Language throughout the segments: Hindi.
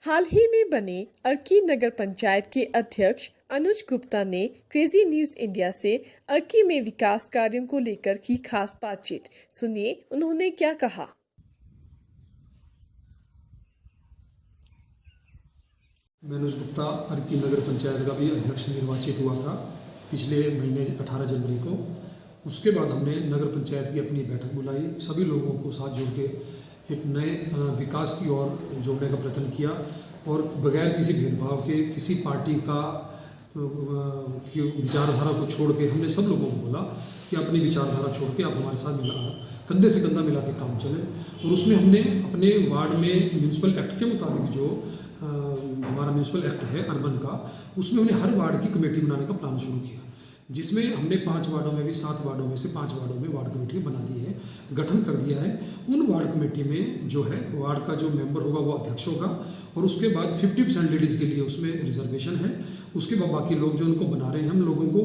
हाल ही में बने अर्की नगर पंचायत के अध्यक्ष अनुज गुप्ता ने क्रेजी न्यूज इंडिया से अर्की में विकास कार्यों को लेकर की खास बातचीत। सुनिए उन्होंने क्या कहा। मैं अनुज गुप्ता अर्की नगर पंचायत का भी अध्यक्ष निर्वाचित हुआ था पिछले महीने 18 जनवरी को। उसके बाद हमने नगर पंचायत की अपनी बैठक बुलाई, सभी लोगों को साथ जोड़ के एक नए विकास की ओर जोड़ने का प्रयत्न किया और बगैर किसी भेदभाव के, किसी पार्टी का की विचारधारा को छोड़ के हमने सब लोगों को बोला कि अपनी विचारधारा छोड़ के आप हमारे साथ कंधे से कंधा मिला के काम चले। और उसमें हमने अपने वार्ड में म्यूनसिपल एक्ट के मुताबिक जो हमारा म्यूनसिपल एक्ट है अर्बन का, उसमें हमने हर वार्ड की कमेटी बनाने का प्लान शुरू किया, जिसमें हमने 5 वार्डों में भी 7 वार्डों में से 5 वार्डों में वार्ड कमेटी बना दी है, गठन कर दिया है। उन वार्ड कमेटी में जो है वार्ड का जो मेंबर होगा वो अध्यक्ष होगा और उसके बाद 50% लेडीज़ के लिए उसमें रिजर्वेशन है। उसके बाद बाकी लोग जो उनको बना रहे हैं हम लोगों को,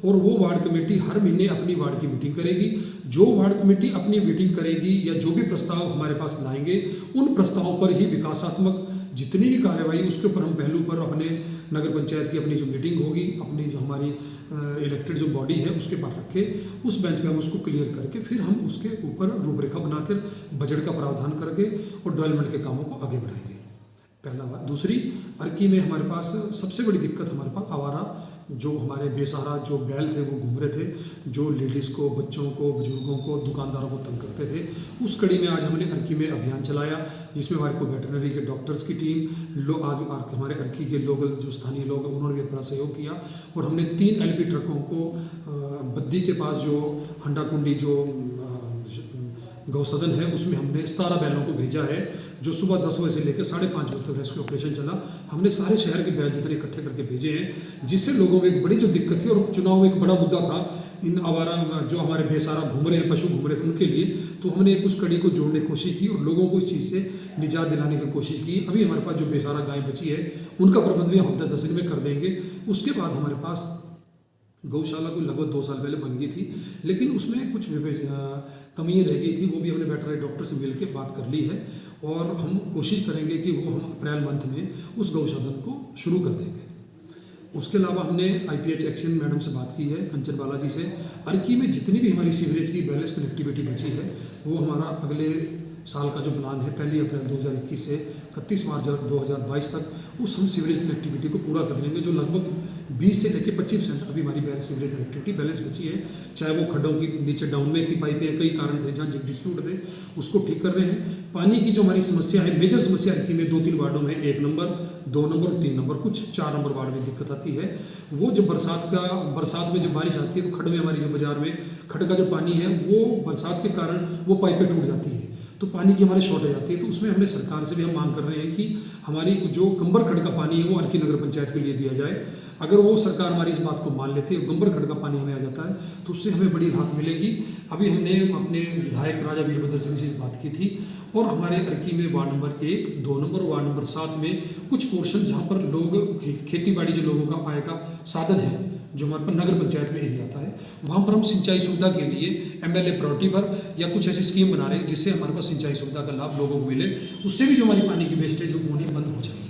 और वो वार्ड कमेटी हर महीने अपनी वार्ड की मीटिंग करेगी। जो वार्ड कमेटी अपनी मीटिंग करेगी या जो भी प्रस्ताव हमारे पास लाएंगे उन प्रस्तावों पर ही विकासात्मक जितनी भी कार्यवाही उसके ऊपर हम पहलू पर अपने नगर पंचायत की अपनी जो मीटिंग होगी, अपनी जो हमारी इलेक्टेड जो बॉडी है उसके पास रखे, उस बेंच पे हम उसको क्लियर करके फिर हम उसके ऊपर रूपरेखा बनाकर बजट का प्रावधान करके और डेवलपमेंट के कामों को आगे बढ़ाएंगे। पहला बात। दूसरी, अर्की में हमारे पास सबसे बड़ी दिक्कत हमारे पास आवारा जो हमारे बेसहारा जो बैल थे वो घूम रहे थे, जो लेडीज़ को, बच्चों को, बुजुर्गों को, दुकानदारों को तंग करते थे। उस कड़ी में आज हमने अर्की में अभियान चलाया जिसमें हमारे को वेटरनरी के डॉक्टर्स की टीम आज हमारे अर्की के लोकल जो स्थानीय लोग हैं उन्होंने भी बड़ा सहयोग किया और हमने 3 LP ट्रकों को बद्दी के पास जो हंडा कुंडी जो गौसदन है उसमें हमने 17 बैलों को भेजा है, जो सुबह 10 बजे से लेकर 5:30 बजे तक रेस्क्यू ऑपरेशन चला। हमने सारे शहर के बैल जितने इकट्ठे करके भेजे हैं, जिससे लोगों में एक बड़ी जो दिक्कत थी और चुनाव में एक बड़ा मुद्दा था इन आवारा जो हमारे बेसहारा घूम रहे हैं, पशु घूम रहे थे उनके लिए, तो हमने उस कड़ी को जोड़ने की कोशिश की और लोगों को इस चीज़ से निजात दिलाने की कोशिश की। अभी हमारे पास जो बेसहारा गाय बची है उनका प्रबंध भी हम हफ्ता 10 दिन में कर देंगे। उसके बाद हमारे पास गौशाला को लगभग 2 साल पहले बन गई थी, लेकिन उसमें कुछ कमियाँ रह गई थी, वो भी हमने वेटरनरी डॉक्टर से मिल के बात कर ली है और हम कोशिश करेंगे कि वो हम अप्रैल मंथ में उस गौशाला को शुरू कर देंगे। उसके अलावा हमने IPH एक्शन मैडम से बात की है, कंचन बालाजी से। अर्की में जितनी भी हमारी सीवरेज की बैलेंस कनेक्टिविटी बची है वो हमारा अगले साल का जो प्लान है 1 अप्रैल 2021 से 31 मार्च 2022 तक उस हम सीवरेज कनेक्टिविटी को पूरा कर लेंगे, जो लगभग 20 से लेकर 25% अभी हमारी सीवरेज कनेक्टिविटी बैलेंस बची है। चाहे वो खड्डों की नीचे डाउन में थी पाइपें, कई कारण थे जहाँ डिस्प्यूट थे, उसको ठीक कर रहे हैं। पानी की जो हमारी समस्या है, मेजर समस्या अर्की में 2-3 वार्डों में 1 नंबर, 2 नंबर और 3 नंबर, कुछ 4 नंबर वार्ड में दिक्कत आती है। वो जब बरसात में जब बारिश आती है तो खड्ड में हमारी जो बाजार में खड्ड का जो पानी है वो बरसात के कारण वो पाइपें टूट जाती है, तो पानी की हमारी शॉर्टेज आती है। तो उसमें हमने सरकार से भी हम मांग कर रहे हैं कि हमारी जो गंबर खड्ड का पानी है वो अर्की नगर पंचायत के लिए दिया जाए। अगर वो सरकार हमारी इस बात को मान लेती है, गंबर खड्ड का पानी हमें आ जाता है, तो उससे हमें बड़ी राहत मिलेगी। अभी हमने अपने विधायक राजा वीरभद्र सिंह से बात की थी और हमारे अर्की में वार्ड नंबर 1, 2 नंबर और वार्ड नंबर 7 में कुछ पोर्शन जहाँ पर लोग खेती बाड़ी जो लोगों का आय का साधन है जो हमारे पर नगर पंचायत में एरिया आता है, वहाँ पर हम सिंचाई सुविधा के लिए MLA प्रायोरिटी पर या कुछ ऐसी स्कीम बना रहे हैं जिससे हमारे पास सिंचाई सुविधा का लाभ लोगों को मिले, उससे भी जो हमारी पानी की वेस्टेज होनी बंद हो जाएगी।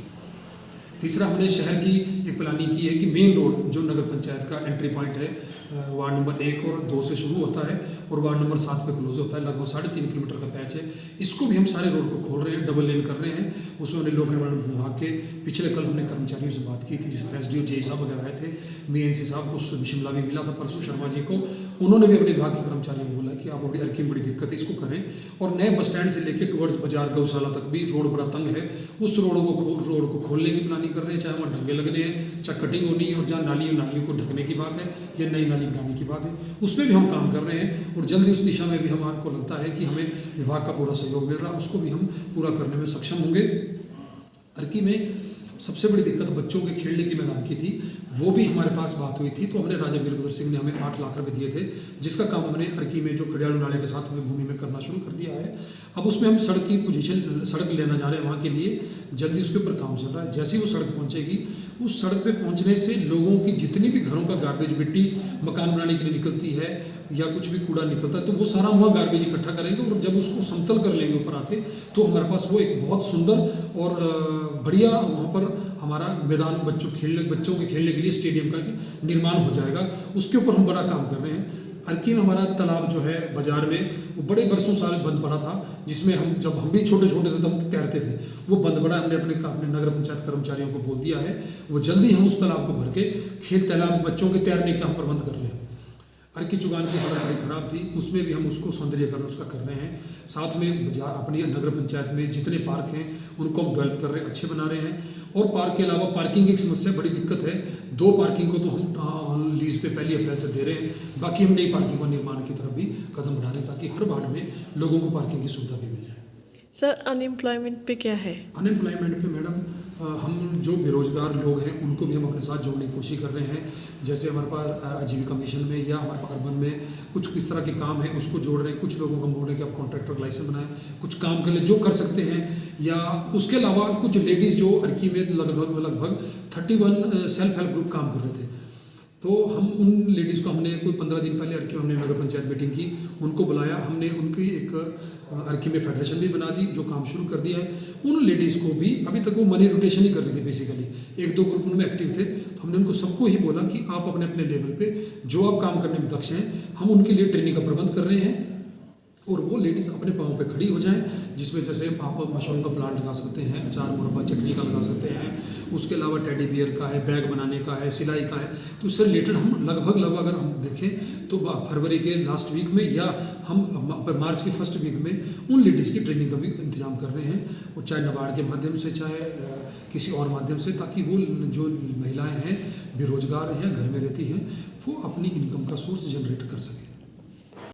तीसरा, हमने शहर की एक प्लानिंग की है कि मेन रोड जो नगर पंचायत का एंट्री पॉइंट है वार्ड नंबर 1 और 2 से शुरू होता है और वार्ड नंबर 7 पे क्लोज होता है, लगभग 3.5 किलोमीटर का पैच है। इसको भी हम सारे रोड को खोल रहे हैं, डबल लेन कर रहे हैं। उसमें हमने लोक निर्माण विभाग के पिछले कल हमने कर्मचारियों से बात की थी, जिसमें SDO JE साहब वगैरह आए थे, BNC साहब को शिमला भी मिला था परसों शर्मा जी को। उन्होंने भी अपने विभाग के कर्मचारियों को बोला कि आप अपनी अर्की में बड़ी दिक्कत है, इसको करें। और नए बस स्टैंड से लेकर टुवर्ड्स बाजार गौशाला तक भी रोड बड़ा तंग है, उस रोड को खोलने की प्लानिंग कर रहे हैं, चाहे वहाँ ढंगे लगने हैं, चाहे कटिंग होनी है, और जहाँ नालियों को ढकने की बात है या नई नाली बनाने की बात है, उसमें भी हम काम कर रहे हैं। और जल्दी उस दिशा में भी हमारे को लगता है कि हमें विभाग का पूरा सहयोग मिल रहा है, उसको भी हम पूरा करने में सक्षम होंगे। अर्की में सबसे बड़ी दिक्कत बच्चों के खेलने की मैदान की थी। वो भी हमारे पास बात हुई थी। तो हमने राजा वीरभद्र सिंह ने हमें 8 लाख रुपए दिए थे, जिसका काम हमने अर्की में जो कड़ियालू नाले के साथ में भूमि में करना शुरू कर दिया है। अब उसमें हम सड़क की पोजीशन, सड़क लेना जा रहे हैं वहाँ के लिए, जल्दी उसके ऊपर काम चल रहा है। जैसे ही वो सड़क पहुँचेगी, उस सड़क पे पहुँचने से लोगों की जितनी भी घरों का गार्बेज, मिट्टी मकान बनाने के लिए निकलती है या कुछ भी कूड़ा निकलता है, तो वो सारा वहाँ गार्बेज इकट्ठा करेंगे और जब उसको समतल कर लेंगे ऊपर आके, तो हमारे पास वो एक बहुत सुंदर और बढ़िया वहाँ पर हमारा मैदान बच्चों के खेलने के लिए स्टेडियम का निर्माण हो जाएगा। उसके ऊपर हम बड़ा काम कर रहे हैं। अर्की में हमारा तालाब जो है बाजार में, वो बड़े बरसों साल बंद पड़ा था, जिसमें जब हम भी छोटे छोटे थे तो हम तैरते थे। वो बंद पड़ा, हमने अपने नगर पंचायत कर्मचारियों को बोल दिया है, वो जल्दी हम उस तालाब को भर के खेल तालाब बच्चों के तैरने का हम प्रबंध कर रहे हैं। अर्की चुगान की हालत बड़ी ख़राब थी, उसमें भी हम उसको सौंदर्यीकरण उसका कर रहे हैं। साथ में अपनी नगर पंचायत में जितने पार्क हैं उनको हम डेवलप कर रहे हैं, अच्छे बना रहे हैं। और पार्क के अलावा पार्किंग की एक समस्या, बड़ी दिक्कत है। 2 पार्किंग को तो हम लीज पे 1 अप्रैल से दे रहे हैं, बाकी हम नई पार्किंग का निर्माण की तरफ भी कदम बढ़ा रहे हैं, ताकि हर वार्ड में लोगों को पार्किंग की सुविधा भी मिल जाए। सर, अनएम्प्लॉयमेंट पे क्या है? अनएम्प्लॉयमेंट पे मैडम, हम जो बेरोजगार लोग हैं उनको भी हम अपने साथ जोड़ने की कोशिश कर रहे हैं। जैसे हमारे पास आजीविका मिशन में या हमारे पास अर्बन में कुछ किस तरह के काम है उसको जोड़ रहे हैं। कुछ लोगों को हम बोल रहे हैं कि आप कॉन्ट्रैक्टर लाइसेंस बनाएं, कुछ काम कर ले जो कर सकते हैं। या उसके अलावा कुछ लेडीज़ जो अर्की में लगभग 31 सेल्फ हेल्प ग्रुप काम कर रहे थे, तो हम उन लेडीज़ को हमने कोई 15 दिन पहले अर्की में हमने नगर पंचायत मीटिंग की, उनको बुलाया, हमने उनकी एक अर्की में फेडरेशन भी बना दी, जो काम शुरू कर दिया है। उन लेडीज़ को भी, अभी तक वो मनी रोटेशन ही कर रही थी बेसिकली, 1-2 ग्रुप उनमें एक्टिव थे, तो हमने उनको सबको ही बोला कि आप अपने अपने लेवल पे जो आप काम करने में दक्ष हैं, हम उनके लिए ट्रेनिंग का प्रबंध कर रहे हैं और वो लेडीज़ अपने पाँव पे खड़ी हो जाएं। जिसमें जैसे आप मशरूम का प्लांट लगा सकते हैं, अचार मुरब्बा चटनी का लगा सकते हैं, उसके अलावा टेडी बियर का है, बैग बनाने का है, सिलाई का है। तो इससे रिलेटेड हम लगभग अगर हम देखें तो फरवरी के लास्ट वीक में या हम मार्च के फर्स्ट वीक में उन लेडीज़ की ट्रेनिंग का भी इंतजाम कर रहे हैं, और चाहे नाबार्ड के माध्यम से चाहे किसी और माध्यम से, ताकि वो जो महिलाएँ हैं बेरोजगार हैं, घर में रहती हैं, वो अपनी इनकम का सोर्स जनरेट कर सकें।